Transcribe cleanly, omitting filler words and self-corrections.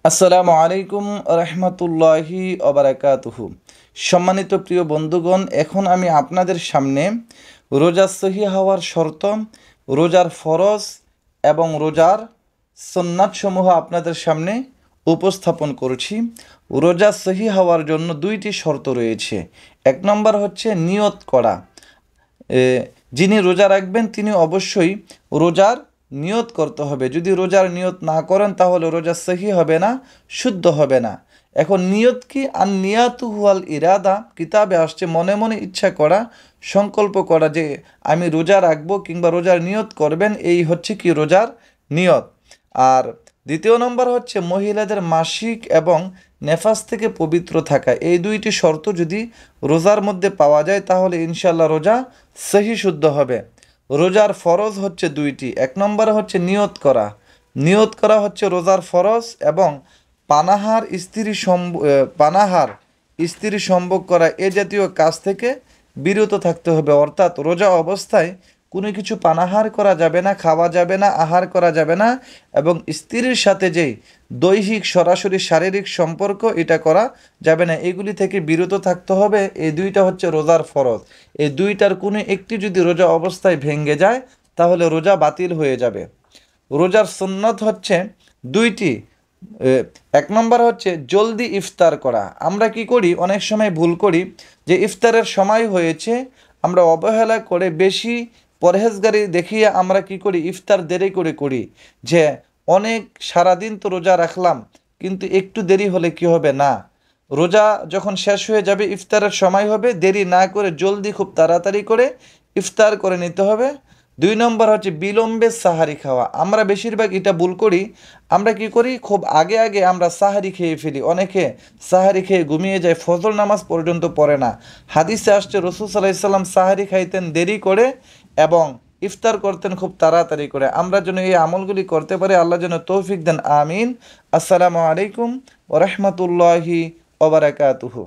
আসসালামু আলাইকুম রহমতুল্লাহি ওবারাকাতুহু। সম্মানিত প্রিয় বন্ধুগণ, এখন আমি আপনাদের সামনে রোজা সহি হওয়ার শর্ত, রোজার ফরজ এবং রোজার সুন্নাতসমূহ আপনাদের সামনে উপস্থাপন করছি। রোজা সহি হওয়ার জন্য দুইটি শর্ত রয়েছে। এক নম্বর হচ্ছে নিয়ত করা। যিনি রোজা রাখবেন তিনি অবশ্যই রোজার নিয়ত করতে হবে। যদি রোজার নিয়ত না করেন তাহলে রোজা সহি হবে না, শুদ্ধ হবে না। এখন নিয়ত কি? আর নিয়াতু হুয়াল ইরাদা, কিতাবে আসছে মনে মনে ইচ্ছা করা, সংকল্প করা যে আমি রোজা রাখবো কিংবা রোজার নিয়ত করবেন, এই হচ্ছে কি রোজার নিয়ত। আর দ্বিতীয় নম্বর হচ্ছে মহিলাদের মাসিক এবং নেফাস থেকে পবিত্র থাকা। এই দুইটি শর্ত যদি রোজার মধ্যে পাওয়া যায় তাহলে ইনশাল্লাহ রোজা সহি শুদ্ধ হবে। রোজার ফরজ হচ্ছে দুইটি। এক নম্বর হচ্ছে নিয়ত করা। নিয়ত করা হচ্ছে রোজার ফরজ, এবং পানাহার স্ত্রী সম্ভোগ করা এ জাতীয় কাজ থেকে বিরত থাকতে হবে। অর্থাৎ রোজা অবস্থায় কোনো কিছু পানাহার করা যাবে না, খাওয়া যাবে না, আহার করা যাবে না, এবং স্ত্রীর সাথে যেই দৈহিক সরাসরি শারীরিক সম্পর্ক এটা করা যাবে না। এগুলি থেকে বিরত থাকতে হবে। এই দুইটা হচ্ছে রোজার ফরজ। এই দুইটার কোনো একটি যদি রোজা অবস্থায় ভেঙে যায় তাহলে রোজা বাতিল হয়ে যাবে। রোজার সুন্নত হচ্ছে দুইটি। এক নম্বর হচ্ছে জলদি ইফতার করা। আমরা কি করি? অনেক সময় ভুল করি যে ইফতারের সময় হয়েছে, আমরা অবহেলা করে বেশি পরহেজগারি দেখিয়ে আমরা কি করি? ইফতার দেরি করি যে অনেক সারাদিন তো রোজা রাখলাম, কিন্তু একটু দেরি হলে কি হবে? না, রোজা যখন শেষ হয়ে যাবে, ইফতারের সময় হবে, দেরি না করে জলদি খুব তাড়াতাড়ি করে ইফতার করে নিতে হবে। দুই নম্বর হচ্ছে বিলম্বে সাহারি খাওয়া। আমরা বেশিরভাগ এটা ভুল করি। আমরা কি করি? খুব আগে আগে আমরা সাহারি খেয়ে ফেলি। অনেকে সাহারি খেয়ে ঘুমিয়ে যায়, ফজর নামাজ পর্যন্ত পড়ে না। হাদিসে আসছে রাসূল সাল্লাল্লাহু আলাইহি সাল্লাম সাহারি খাইতেন দেরি করে এবং ইফতার করতেন খুব তাড়াতাড়ি করে। আমরা যেন এই আমলগুলি করতে পারি, আল্লাহ যেন তৌফিক দেন। আমিন। আসসালামু আলাইকুম ওয়া রাহমাতুল্লাহি ওয়া বারাকাতুহু।